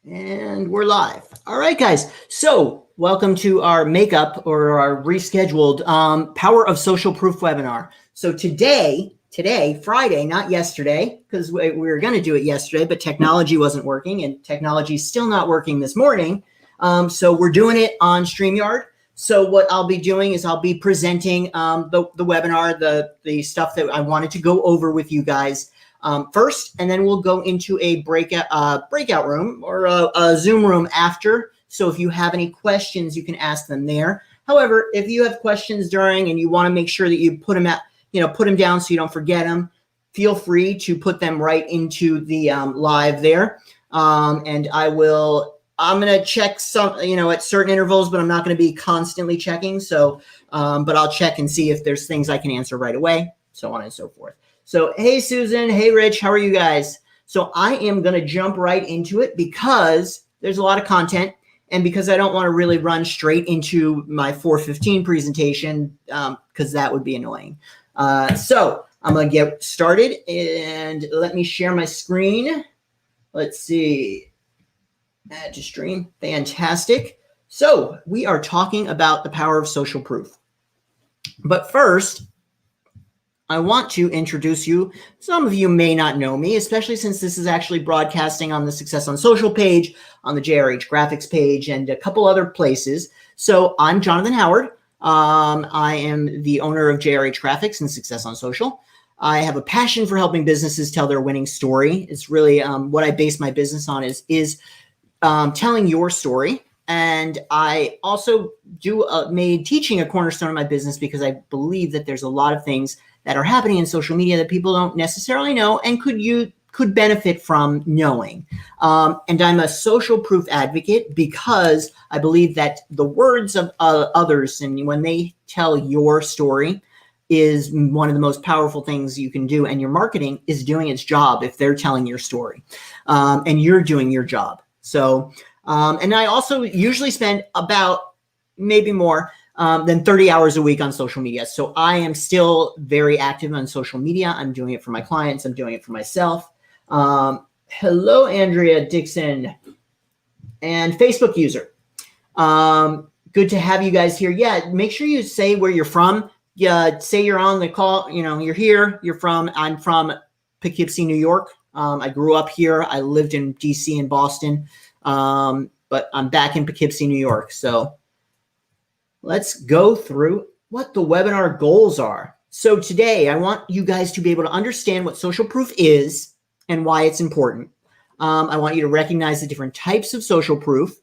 And we're live. All right, guys. So welcome to our makeup or our rescheduled Power of Social Proof webinar. So today, Friday, not yesterday, because we were going to do it yesterday, but technology wasn't working and technology is still not working this morning. So we're doing it on Streamyard. So what I'll be doing is I'll be presenting the webinar, the stuff that I wanted to go over with you guys first, and then we'll go into a breakout room or a Zoom room after. So if you have any questions, you can ask them there. However, if you have questions during and you want to make sure that you put them down so you don't forget them, feel free to put them right into the live there. And I'm going to check some, at certain intervals, but I'm not going to be constantly checking. So, but I'll check and see if there's things I can answer right away, so on and so forth. So, hey, Susan. Hey, Rich. How are you guys? So I am going to jump right into it because there's a lot of content and because I don't want to really run straight into my 4:15 presentation because that would be annoying. So I'm going to get started and let me share my screen. Let's see. Add to stream. Fantastic. So we are talking about the power of social proof. But first, I want to introduce you. Some of you may not know me, especially since this is actually broadcasting on the Success on Social page, on the JRH Graphics page, and a couple other places. So I'm Jonathan Howard. I am the owner of JRH Graphics and Success on Social. I have a passion for helping businesses tell their winning story. It's really what I base my business on is telling your story. And I also made teaching a cornerstone of my business because I believe that there's a lot of things that are happening in social media that people don't necessarily know and could benefit from knowing. And I'm a social proof advocate because I believe that the words of others, and when they tell your story, is one of the most powerful things you can do. And your marketing is doing its job if they're telling your story and you're doing your job. So, and I also usually spend about maybe more than 30 hours a week on social media. So I am still very active on social media. I'm doing it for my clients. I'm doing it for myself. Hello, Andrea Dixon and Facebook user. Good to have you guys here. Yeah, make sure you say where you're from. Yeah, say you're on the call. You're here. I'm from Poughkeepsie, New York. I grew up here. I lived in DC and Boston, but I'm back in Poughkeepsie, New York. So let's go through what the webinar goals are. So today I want you guys to be able to understand what social proof is and why it's important. I want you to recognize the different types of social proof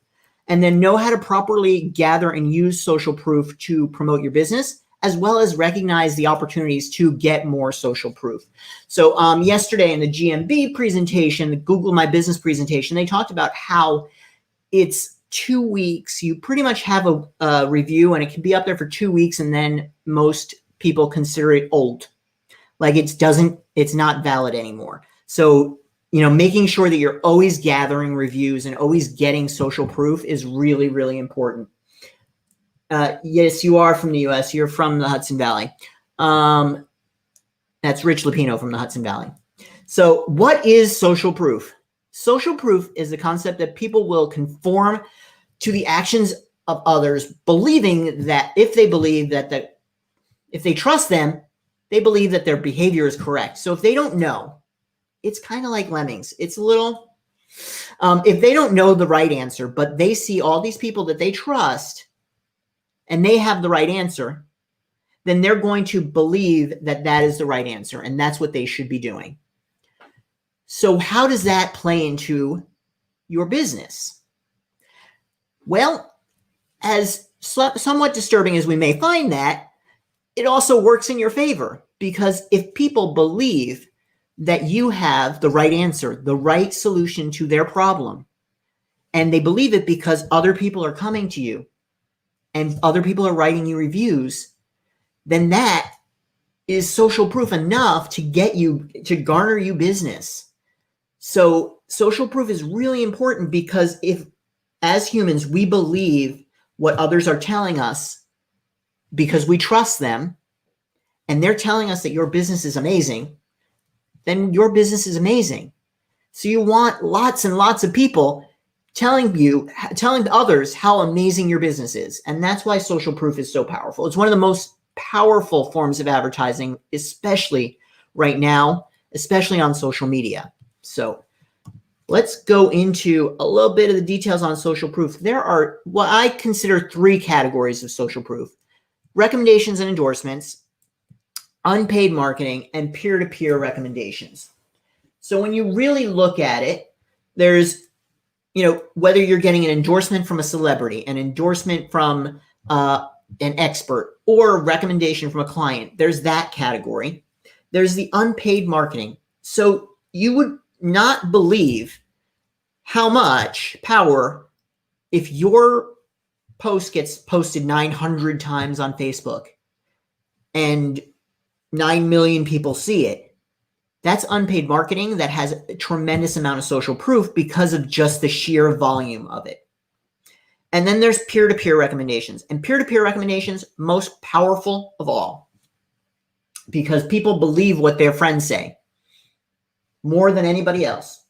and then know how to properly gather and use social proof to promote your business, as well as recognize the opportunities to get more social proof. So yesterday in the GMB presentation, the Google My Business presentation, they talked about how it's 2 weeks. You pretty much have a review and it can be up there for 2 weeks. And then most people consider it old. Like it's not valid anymore. So, making sure that you're always gathering reviews and always getting social proof is really, really important. Yes, you are from the US. You're from the Hudson Valley. That's Rich Lupino from the Hudson Valley. So what is social proof? Social proof is the concept that people will conform to the actions of others, believing that if they trust them, they believe that their behavior is correct. So if they don't know, it's kind of like lemmings. It's a little, if they don't know the right answer, but they see all these people that they trust and they have the right answer, then they're going to believe that that is the right answer. And that's what they should be doing. So how does that play into your business? Well, as somewhat disturbing as we may find that, it also works in your favor, because if people believe that you have the right answer, the right solution to their problem, and they believe it because other people are coming to you and other people are writing you reviews, then that is social proof enough to garner you business. So social proof is really important because if, as humans, we believe what others are telling us because we trust them and they're telling us that your business is amazing, then your business is amazing. So you want lots and lots of people telling others how amazing your business is. And that's why social proof is so powerful. It's one of the most powerful forms of advertising, especially right now, especially on social media. So let's go into a little bit of the details on social proof. There are what I consider 3 categories of social proof: recommendations and endorsements, unpaid marketing, and peer-to-peer recommendations. So when you really look at it, there's, whether you're getting an endorsement from a celebrity, an endorsement from an expert, or a recommendation from a client, there's that category. There's the unpaid marketing. So you would not believe how much power, if your post gets posted 900 times on Facebook and 9 million people see it, that's unpaid marketing that has a tremendous amount of social proof because of just the sheer volume of it. And then there's peer-to-peer recommendations. And peer-to-peer recommendations, most powerful of all, because people believe what their friends say more than anybody else.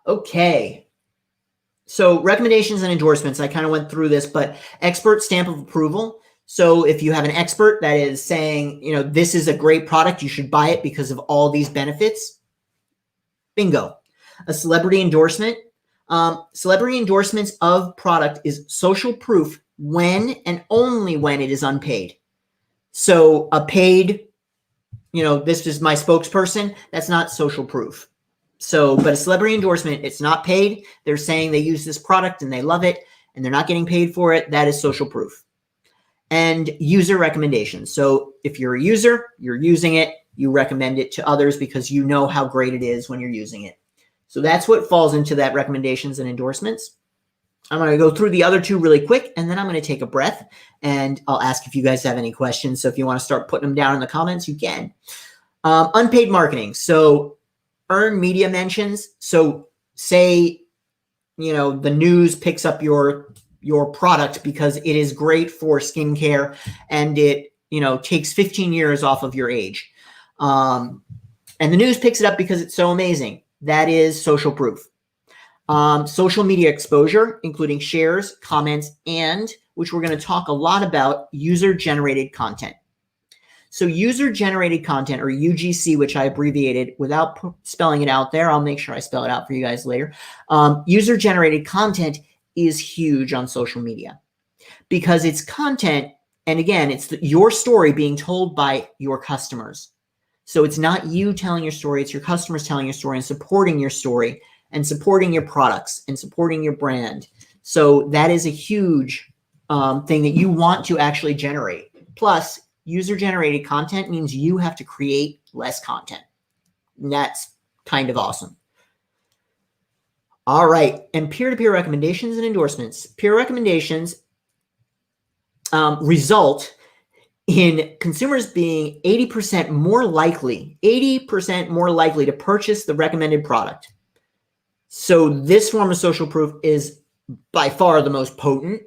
Okay. So recommendations and endorsements, I kind of went through this, but expert stamp of approval. So if you have an expert that is saying, this is a great product, you should buy it because of all these benefits, bingo. A celebrity endorsement. Celebrity endorsements of product is social proof when and only when it is unpaid. So a paid, this is my spokesperson, that's not social proof. So, but a celebrity endorsement, it's not paid. They're saying they use this product and they love it and they're not getting paid for it. That is social proof. And user recommendations. So if you're a user, you're using it, you recommend it to others because you know how great it is when you're using it. So that's what falls into that recommendations and endorsements. I'm going to go through the other 2 really quick, and then I'm going to take a breath and I'll ask if you guys have any questions. So if you want to start putting them down in the comments, you can. Unpaid marketing. So earn media mentions. So say, the news picks up your product because it is great for skincare and it, takes 15 years off of your age. And the news picks it up because it's so amazing. That is social proof. Social media exposure, including shares, comments, and, which we're going to talk a lot about, user-generated content. So user-generated content, or UGC, which I abbreviated without spelling it out there. I'll make sure I spell it out for you guys later. User-generated content is huge on social media because it's content, and again, it's your story being told by your customers. So it's not you telling your story, it's your customers telling your story and supporting your story and supporting your products and supporting your brand. So that is a huge thing that you want to actually generate. Plus, user-generated content means you have to create less content. And that's kind of awesome. All right, and peer-to-peer recommendations and endorsements. Peer recommendations result in consumers being 80% more likely to purchase the recommended product. So this form of social proof is by far the most potent,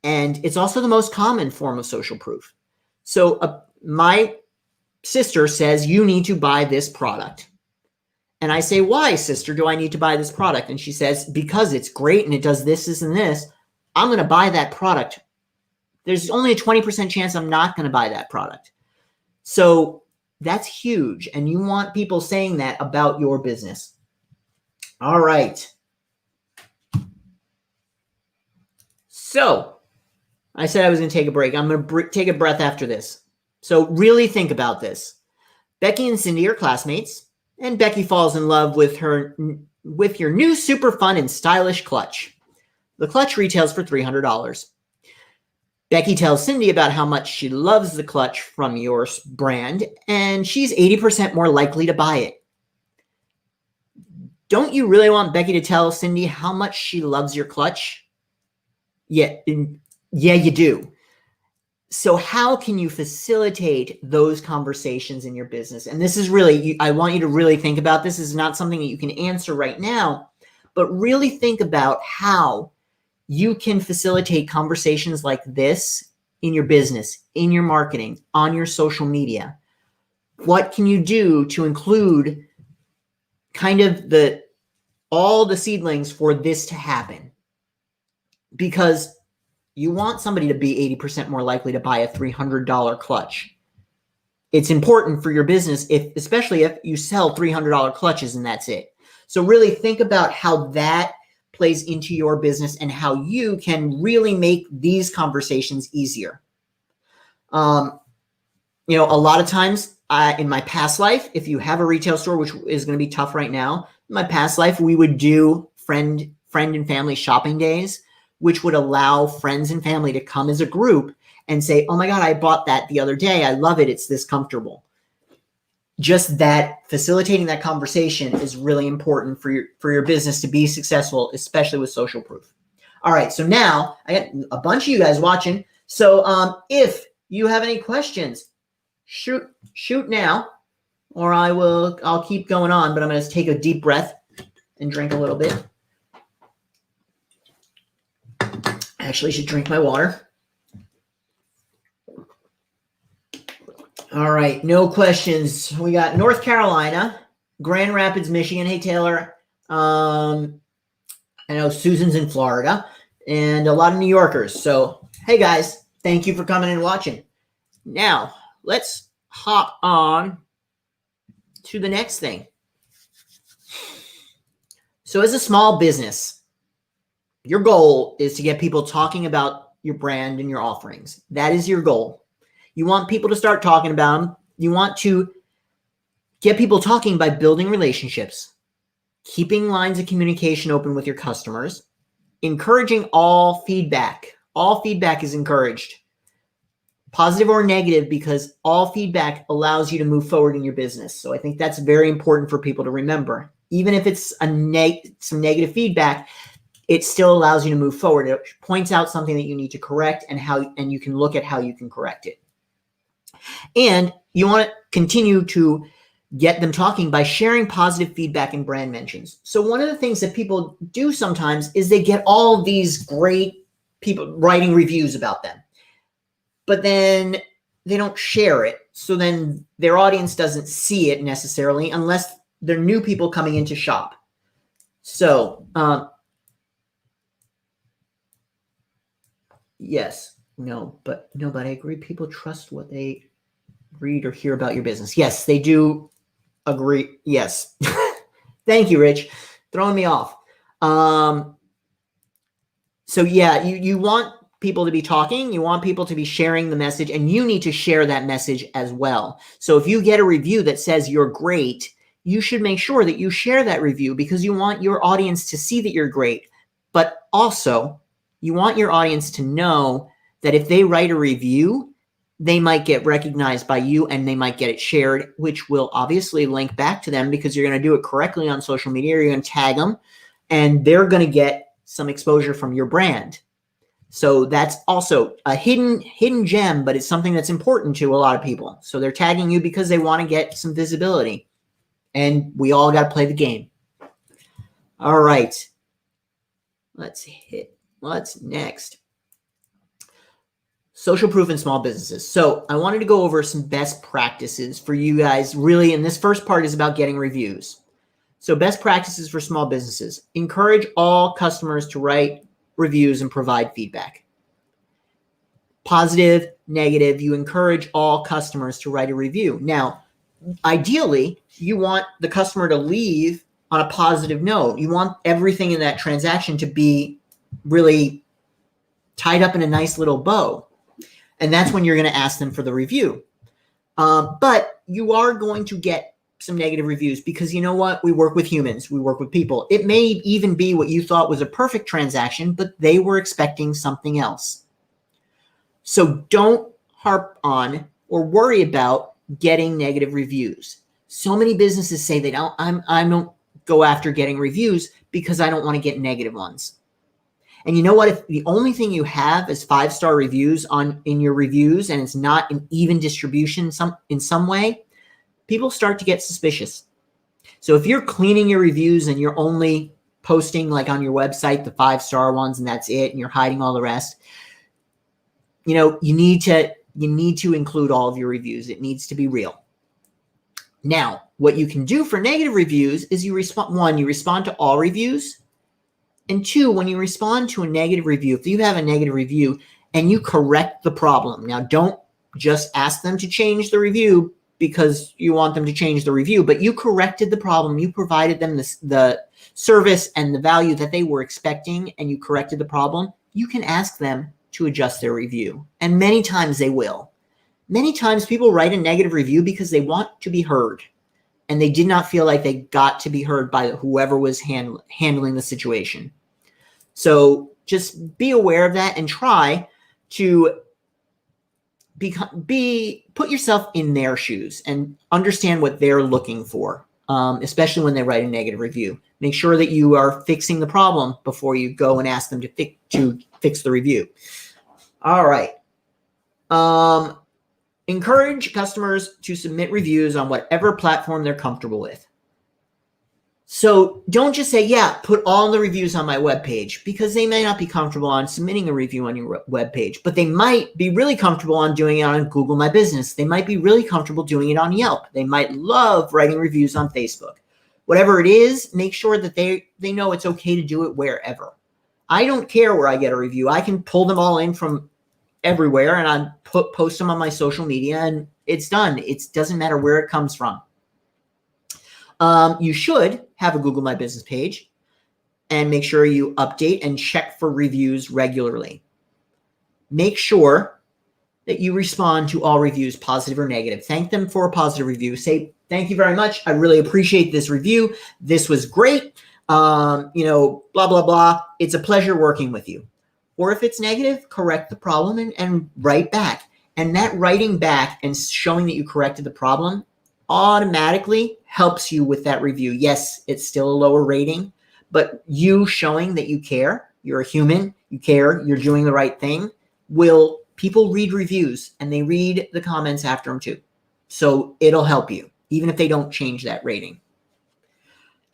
and it's also the most common form of social proof. So my sister says, you need to buy this product. And I say, why, sister, do I need to buy this product? And she says, because it's great and it does this, this, and this. I'm going to buy that product. There's only a 20% chance I'm not going to buy that product. So that's huge. And you want people saying that about your business. All right. So I said I was going to take a break. I'm going to take a breath after this. So really think about this. Becky and Cindy are classmates, and Becky falls in love with your new super fun and stylish clutch. The clutch retails for $300. Becky tells Cindy about how much she loves the clutch from your brand, and she's 80% more likely to buy it. Don't you really want Becky to tell Cindy how much she loves your clutch? Yeah, you do. So how can you facilitate those conversations in your business? And this is really, I want you to really think about this. This is not something that you can answer right now, but really think about how you can facilitate conversations like this in your business, in your marketing, on your social media. What can you do to include kind of the all the seedlings for this to happen, because you want somebody to be 80% more likely to buy a $300 clutch. It's important for your business, especially if you sell $300 clutches and that's it. So really think about how that plays into your business and how you can really make these conversations easier. You know, a lot of times in my past life, if you have a retail store, which is going to be tough right now, in my past life, we would do friend and family shopping days, which would allow friends and family to come as a group and say, oh my God, I bought that the other day. I love it. It's this comfortable. Just that facilitating that conversation is really important for your business to be successful, especially with social proof. All right. So now I got a bunch of you guys watching. So if you have any questions, shoot now, or I'll keep going on, but I'm going to take a deep breath and drink a little bit. Actually, I should drink my water. All right, no questions. We got North Carolina, Grand Rapids, Michigan. Hey, Taylor. I know Susan's in Florida, and a lot of New Yorkers. So, hey, guys, thank you for coming and watching. Now, let's hop on to the next thing. So, as a small business, your goal is to get people talking about your brand and your offerings. That is your goal. You want people to start talking about them. You want to get people talking by building relationships, keeping lines of communication open with your customers, encouraging all feedback. All feedback is encouraged, positive or negative, because all feedback allows you to move forward in your business. So I think that's very important for people to remember. Even if it's some negative feedback, it still allows you to move forward. It points out something that you need to correct and you can look at how you can correct it. And you want to continue to get them talking by sharing positive feedback and brand mentions. So one of the things that people do sometimes is they get all these great people writing reviews about them, but then they don't share it. So then their audience doesn't see it necessarily unless they're new people coming into shop. So, yes, no, but I agree. People trust what they read or hear about your business. Yes, they do agree. Yes. Thank you, Rich. Throwing me off. So yeah, you want people to be talking. You want people to be sharing the message, and you need to share that message as well. So if you get a review that says you're great, you should make sure that you share that review because you want your audience to see that you're great. But also, you want your audience to know that if they write a review, they might get recognized by you and they might get it shared, which will obviously link back to them because you're going to do it correctly on social media. You're going to tag them and they're going to get some exposure from your brand. So that's also a hidden gem, but it's something that's important to a lot of people. So they're tagging you because they want to get some visibility, and we all got to play the game. All right. What's next? Social proof in small businesses. So I wanted to go over some best practices for you guys. Really, and this first part is about getting reviews. So best practices for small businesses. Encourage all customers to write reviews and provide feedback. Positive, negative, you encourage all customers to write a review. Now, ideally, you want the customer to leave on a positive note. You want everything in that transaction to be really tied up in a nice little bow. And that's when you're going to ask them for the review. But you are going to get some negative reviews because you know what? We work with humans. We work with people. It may even be what you thought was a perfect transaction, but they were expecting something else. So don't harp on or worry about getting negative reviews. So many businesses say they don't, I don't go after getting reviews because I don't want to get negative ones. And you know what? If the only thing you have is 5-star reviews in your reviews and it's not an even distribution in some way, people start to get suspicious. So if you're cleaning your reviews and you're only posting like on your website the 5-star ones and that's it, and you're hiding all the rest, you know, you need to include all of your reviews. It needs to be real. Now, what you can do for negative reviews is you respond to all reviews. And two, when you respond to a negative review, if you have a negative review and you correct the problem, now don't just ask them to change the review because you want them to change the review, but you corrected the problem. You provided them the service and the value that they were expecting, and you corrected the problem. You can ask them to adjust their review. And many times they will. Many times people write a negative review because they want to be heard, and they did not feel like they got to be heard by whoever was handling the situation. So just be aware of that and try to put yourself in their shoes and understand what they're looking for, especially when they write a negative review. Make sure that you are fixing the problem before you go and ask them to fix the review. All right. Encourage customers to submit reviews on whatever platform they're comfortable with. So don't just say, yeah, put all the reviews on my webpage, because they may not be comfortable on submitting a review on your webpage, but they might be really comfortable on doing it on Google My Business. They might be really comfortable doing it on Yelp. They might love writing reviews on Facebook. Whatever it is, make sure that they know it's okay to do it wherever. I don't care where I get a review. I can pull them all in from everywhere and I post them on my social media and it's done. It doesn't matter where it comes from. You should have a Google My Business page and make sure you update and check for reviews regularly. Make sure that you respond to all reviews, positive or negative. Thank them for a positive review. Say, thank you very much. I really appreciate this review. This was great. Blah, blah, blah. It's a pleasure working with you. Or if it's negative, correct the problem and write back. And that writing back and showing that you corrected the problem automatically helps you with that review. Yes, it's still a lower rating, but you showing that you care, you're a human, you care, you're doing the right thing, people read reviews and they read the comments after them too. So it'll help you, even if they don't change that rating.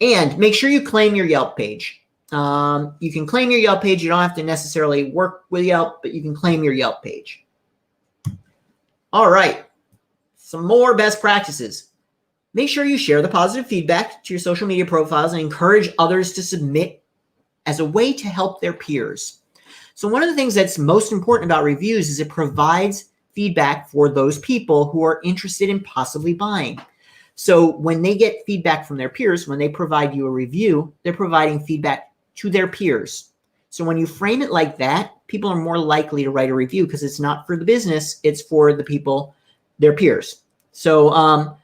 And make sure you claim your Yelp page. You can claim your Yelp page. You don't have to necessarily work with Yelp, but you can claim your Yelp page. All right. Some more best practices. Make sure you share the positive feedback to your social media profiles and encourage others to submit as a way to help their peers. So one of the things that's most important about reviews is it provides feedback for those people who are interested in possibly buying. So when they get feedback from their peers, when they provide you a review, they're providing feedback to their peers. So when you frame it like that, people are more likely to write a review because it's not for the business, it's for the people, their peers. So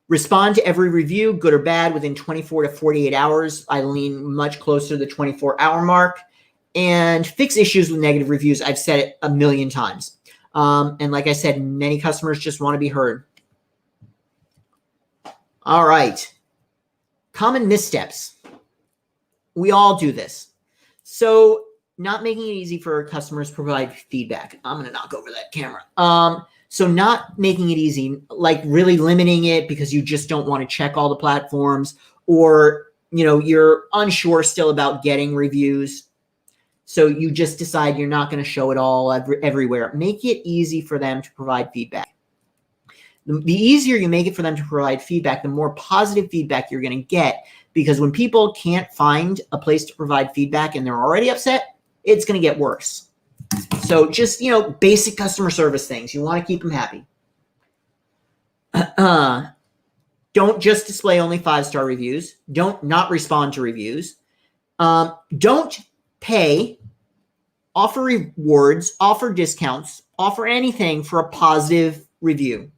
respond to every review, good or bad, within 24 to 48 hours. I lean much closer to the 24-hour mark. And fix issues with negative reviews. I've said it a million times. And like I said, many customers just want to be heard. All right. Common missteps. We all do this. So not making it easy for customers to provide feedback. I'm going to knock over that camera. So not making it easy, like really limiting it because you just don't want to check all the platforms, or, you're unsure still about getting reviews. So you just decide you're not going to show it all everywhere. Make it easy for them to provide feedback. The easier you make it for them to provide feedback, the more positive feedback you're going to get, because when people can't find a place to provide feedback and they're already upset, it's going to get worse. So just, basic customer service things. You want to keep them happy. Don't just display only 5-star reviews. Don't not respond to reviews. Don't pay, offer rewards, offer discounts, offer anything for a positive review.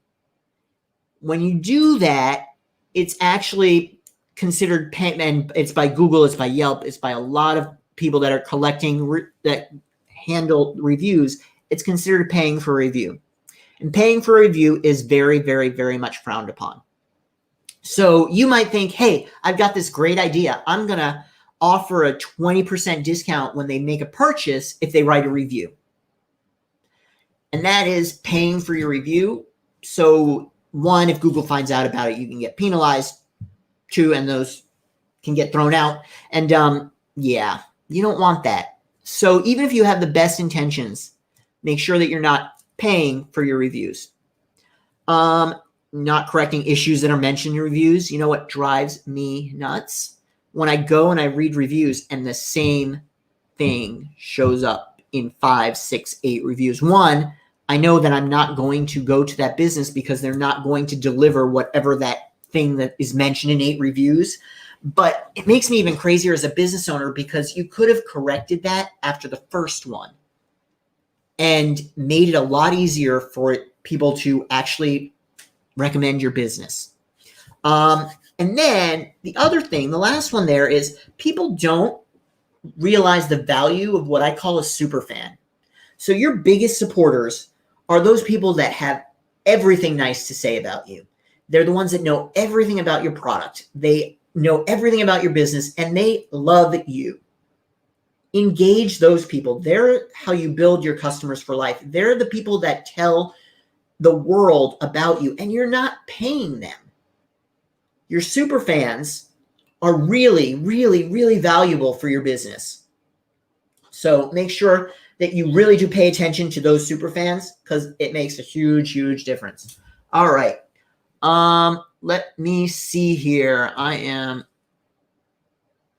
When you do that, it's actually considered payment, and it's by Google, it's by Yelp, it's by a lot of people that are collecting, that handle reviews. It's considered paying for a review. And paying for a review is very, very, very much frowned upon. So you might think, hey, I've got this great idea. I'm going to offer a 20% discount when they make a purchase if they write a review. And that is paying for your review. So one, if Google finds out about it, you can get penalized. Two, and those can get thrown out. And yeah, you don't want that. So even if you have the best intentions, make sure that you're not paying for your reviews. not correcting issues that are mentioned in reviews. You know what drives me nuts? When I go and I read reviews and the same thing shows up in 5, 6, 8 reviews. One, I know that I'm not going to go to that business because they're not going to deliver whatever that thing that is mentioned in 8 reviews. But it makes me even crazier as a business owner because you could have corrected that after the first one and made it a lot easier for people to actually recommend your business. And then the other thing, the last one there is people don't realize the value of what I call a super fan. So your biggest supporters are those people that have everything nice to say about you. They're the ones that know everything about your product. They know everything about your business and they love you. Engage those people. They're how you build your customers for life. They're the people that tell the world about you and you're not paying them. Your super fans are really, really, really valuable for your business. So make sure that you really do pay attention to those super fans because it makes a huge, huge difference. All right. Let me see here.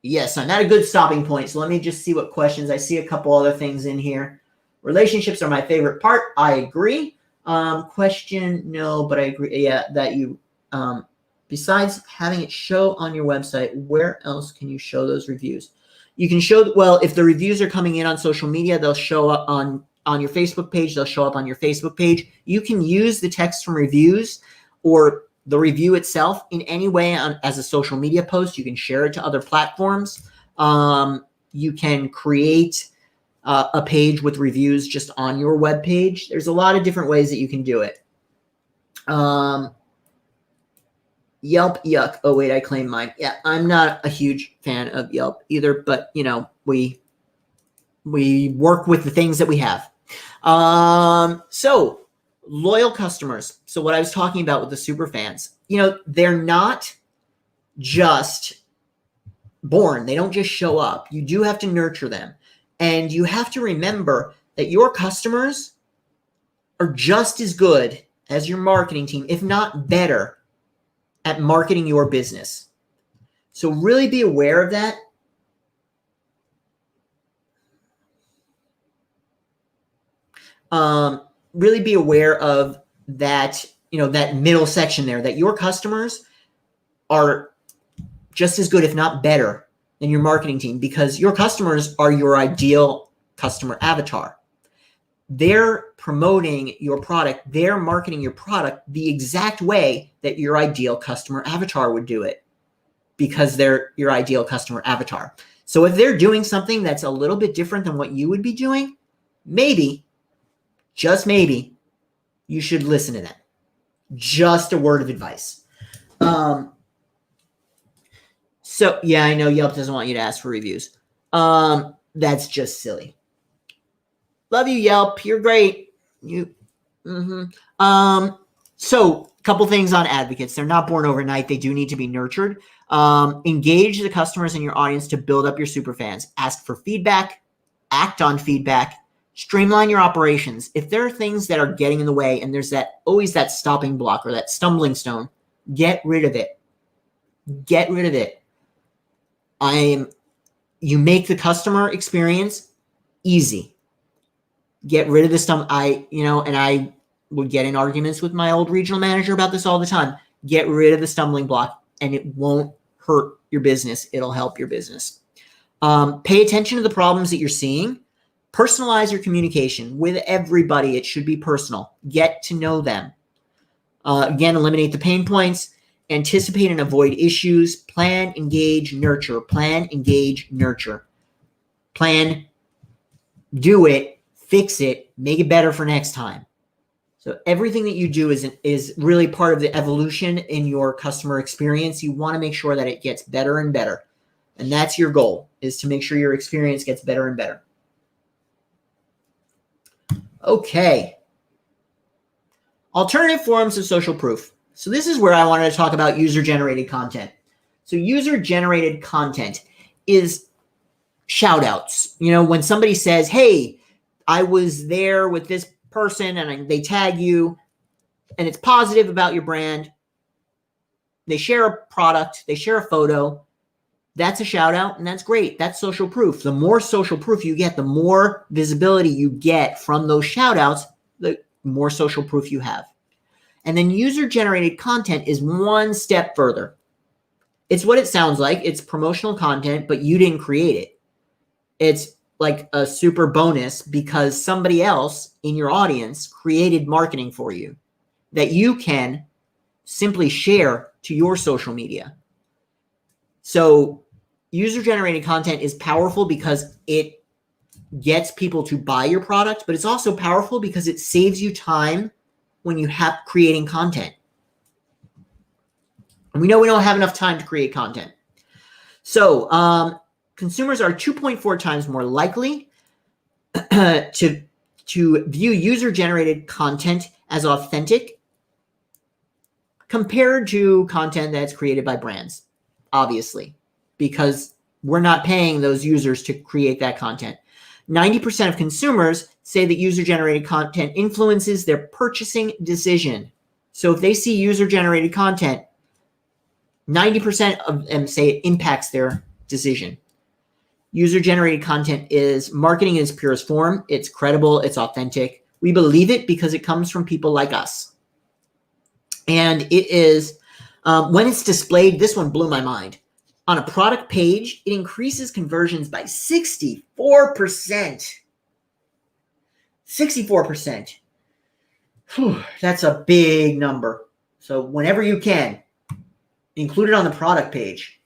Yes, I'm at a good stopping point. So let me just see what questions. I see a couple other things in here. Relationships are my favorite part. I agree. Question, no, but I agree. Yeah, that you, besides having it show on your website, where else can you show those reviews? You can show, well, if the reviews are coming in on social media, they'll show up on your Facebook page. They'll show up on your Facebook page. You can use the text from reviews or the review itself in any way as a social media post. You can share it to other platforms. You can create a page with reviews just on your web page. There's a lot of different ways that you can do it. Yelp, yuck. Oh, wait, I claim mine. Yeah, I'm not a huge fan of Yelp either, but, you know, we work with the things that we have. So loyal customers. So what I was talking about with the super fans, you know, they're not just born. They don't just show up. You do have to nurture them. And you have to remember that your customers are just as good as your marketing team, if not better, at marketing your business. So really be aware of that. Really be aware of that, you know, that middle section there, that your customers are just as good, if not better, than your marketing team, because your customers are your ideal customer avatar. They're promoting your product. They're marketing your product the exact way that your ideal customer avatar would do it, because they're your ideal customer avatar. So if they're doing something that's a little bit different than what you would be doing, maybe, just maybe, you should listen to them. Just a word of advice. So yeah, I know Yelp doesn't want you to ask for reviews. That's just silly. Love you, Yelp. You're great. So a couple things on advocates. They're not born overnight. They do need to be nurtured. Engage the customers in your audience to build up your super fans. Ask for feedback. Act on feedback. Streamline your operations. If there are things that are getting in the way and there's always that stopping block or that stumbling stone, get rid of it. Get rid of it. You make the customer experience easy. Get rid of the and I would get in arguments with my old regional manager about this all the time. Get rid of the stumbling block and it won't hurt your business. It'll help your business. Pay attention to the problems that you're seeing. Personalize your communication with everybody. It should be personal. Get to know them. Again, eliminate the pain points. Anticipate and avoid issues. Plan, engage, nurture. Plan, engage, nurture. Plan, do it, fix it, make it better for next time. So everything that you do is really part of the evolution in your customer experience. You want to make sure that it gets better and better. And that's your goal, is to make sure your experience gets better and better. Okay. Alternative forms of social proof. So this is where I wanted to talk about user-generated content. So user-generated content is shout outs. You know, when somebody says, hey, I was there with this person and they tag you, and it's positive about your brand. They share a product, they share a photo. That's a shout out, and that's great. That's social proof. The more social proof you get, the more visibility you get from those shout outs, the more social proof you have. And then user-generated content is one step further. It's what it sounds like. It's promotional content, but you didn't create it. It's like a super bonus because somebody else in your audience created marketing for you that you can simply share to your social media. So user-generated content is powerful because it gets people to buy your product, but it's also powerful because it saves you time when you have creating content. And we know we don't have enough time to create content. So consumers are 2.4 times more likely to view user-generated content as authentic compared to content that's created by brands, obviously, because we're not paying those users to create that content. 90% of consumers say that user-generated content influences their purchasing decision. So if they see user-generated content, 90% of them say it impacts their decision. User-generated content is marketing in its purest form. It's credible. It's authentic. We believe it because it comes from people like us. And it is, when it's displayed, this one blew my mind. On a product page, it increases conversions by 64%. 64%. Whew, that's a big number. So whenever you can, include it on the product page.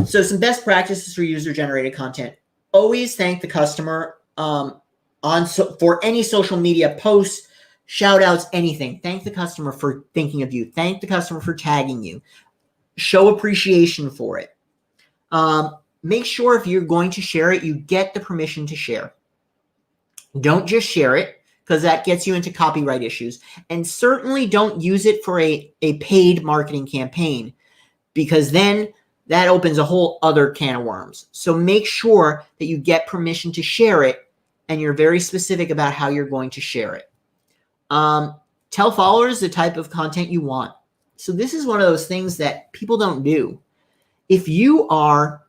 So some best practices for user-generated content. Always thank the customer for any social media posts, shout outs, anything. Thank the customer for thinking of you. Thank the customer for tagging you. Show appreciation for it. Make sure if you're going to share it, you get the permission to share. Don't just share it because that gets you into copyright issues. And certainly don't use it for a paid marketing campaign because then that opens a whole other can of worms. So make sure that you get permission to share it and you're very specific about how you're going to share it. Tell followers the type of content you want. So this is one of those things that people don't do. If you are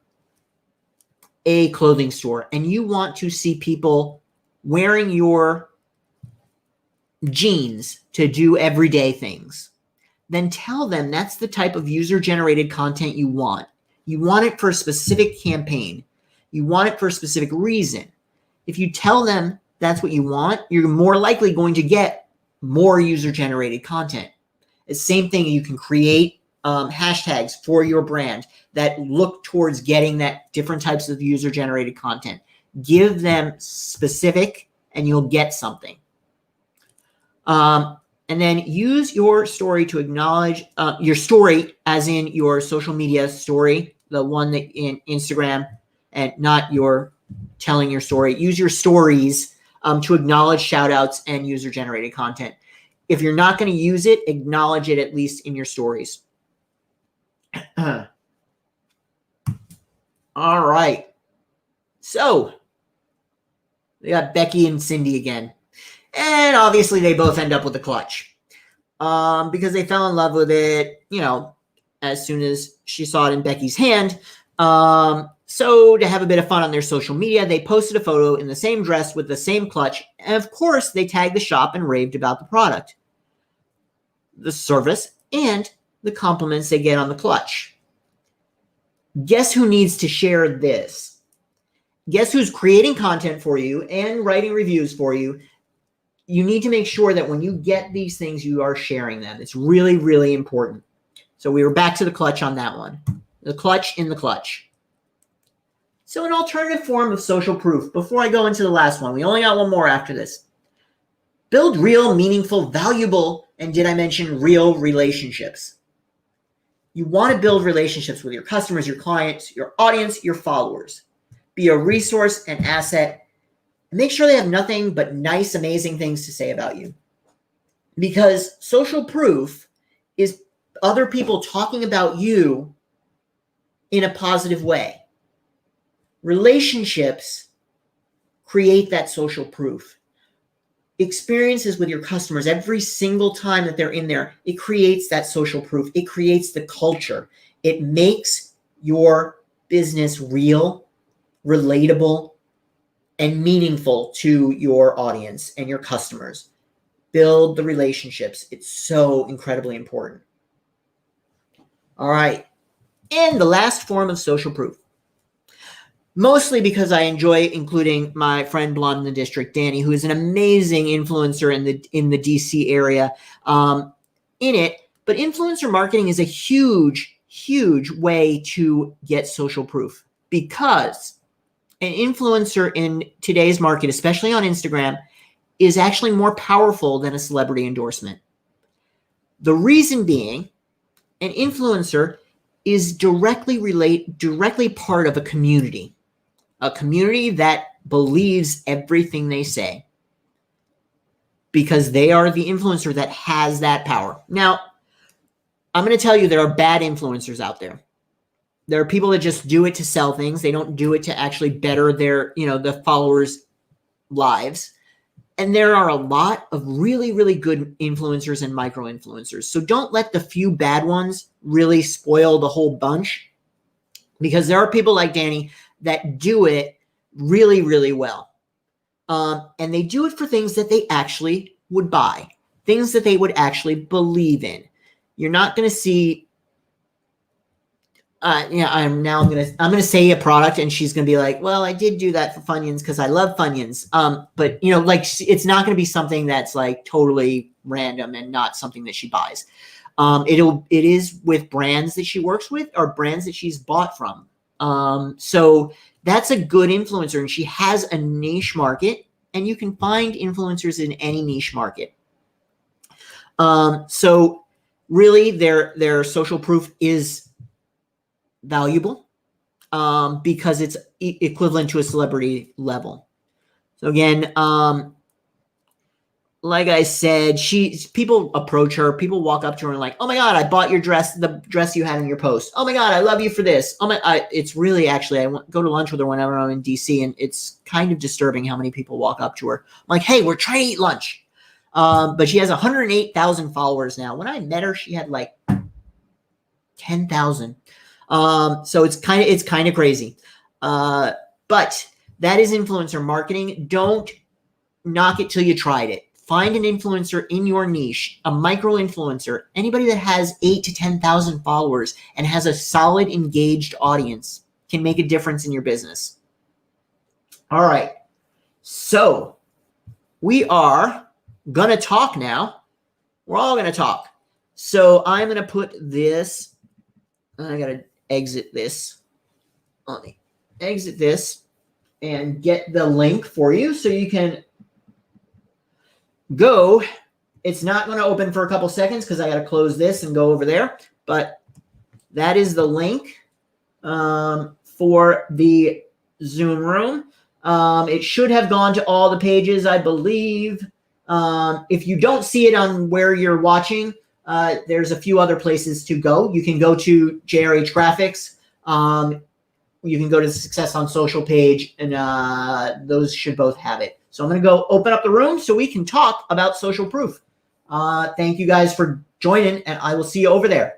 a clothing store and you want to see people wearing your jeans to do everyday things, then tell them that's the type of user-generated content you want. You want it for a specific campaign. You want it for a specific reason. If you tell them that's what you want, you're more likely going to get more user-generated content. The same thing, you can create hashtags for your brand that look towards getting that different types of user-generated content. Give them specific and you'll get something. And then use your story to acknowledge your story, as in your social media story, the one that in Instagram, and not your telling your story. Use your stories to acknowledge shout outs and user-generated content. If you're not going to use it, acknowledge it at least in your stories. All right. So we got Becky and Cindy again. And obviously they both end up with a clutch because they fell in love with it, as soon as she saw it in Becky's hand. So to have a bit of fun on their social media, they posted a photo in the same dress with the same clutch. And of course, they tagged the shop and raved about the product, the service, and the compliments they get on the clutch. Guess who needs to share this? Guess who's creating content for you and writing reviews for you? You need to make sure that when you get these things, you are sharing them. It's really, really important. So we were back to the clutch on that one. The clutch in the clutch. So an alternative form of social proof. Before I go into the last one, we only got one more after this. Build real, meaningful, valuable, and did I mention real relationships? You want to build relationships with your customers, your clients, your audience, your followers. Be a resource and asset. Make sure they have nothing but nice, amazing things to say about you. Because social proof is other people talking about you in a positive way. Relationships create that social proof. experiences with your customers every single time that they're in there, it creates that social proof. It creates the culture. It makes your business real, relatable, and meaningful to your audience and your customers. Build the relationships. It's so incredibly important. All right. And the last form of social proof. Mostly because I enjoy including my friend Blonde in the District, Danny, who is an amazing influencer in the DC area in it. But influencer marketing is a huge, huge way to get social proof, because an influencer in today's market, especially on Instagram, is actually more powerful than a celebrity endorsement. The reason being, an influencer is directly part of a community that believes everything they say, because they are the influencer that has that power. Now, I'm going to tell you, there are bad influencers out there. There are people that just do it to sell things. They don't do it to actually better their, the followers' lives. And there are a lot of really, really good influencers and micro influencers. So don't let the few bad ones really spoil the whole bunch, because there are people like Danny that do it really, really well. And they do it for things that they actually would buy, things that they would actually believe in. You're not going to see, I'm going to say a product and she's going to be like, well, I did do that for Funyuns because I love Funyuns. But it's not going to be something that's like totally random and not something that she buys. It is with brands that she works with or brands that she's bought from. So that's a good influencer, and she has a niche market, and you can find influencers in any niche market. So really their social proof is valuable, because it's equivalent to a celebrity level. So again, like I said, people approach her, people walk up to her and like, oh my God, I bought your dress, the dress you had in your post. Oh my God, I love you for this. It's really, actually, I go to lunch with her whenever I'm in DC, and it's kind of disturbing how many people walk up to her. I'm like, hey, we're trying to eat lunch. But she has 108,000 followers now. When I met her, she had like 10,000. So it's kind of crazy. But that is influencer marketing. Don't knock it till you tried it. Find an influencer in your niche, a micro influencer, anybody that has 8,000 to 10,000 followers and has a solid, engaged audience can make a difference in your business. All right. So we are going to talk now. We're all going to talk. So I'm going to put this, I got to exit this. Let me exit this and get the link for you so you can go. It's not going to open for a couple seconds because I got to close this and go over there. But that is the link for the Zoom room. It should have gone to all the pages, I believe. If you don't see it on where you're watching, there's a few other places to go. You can go to JRH Graphics. You can go to the Success on Social page, and those should both have it. So I'm going to go open up the room so we can talk about social proof. Thank you guys for joining, and I will see you over there.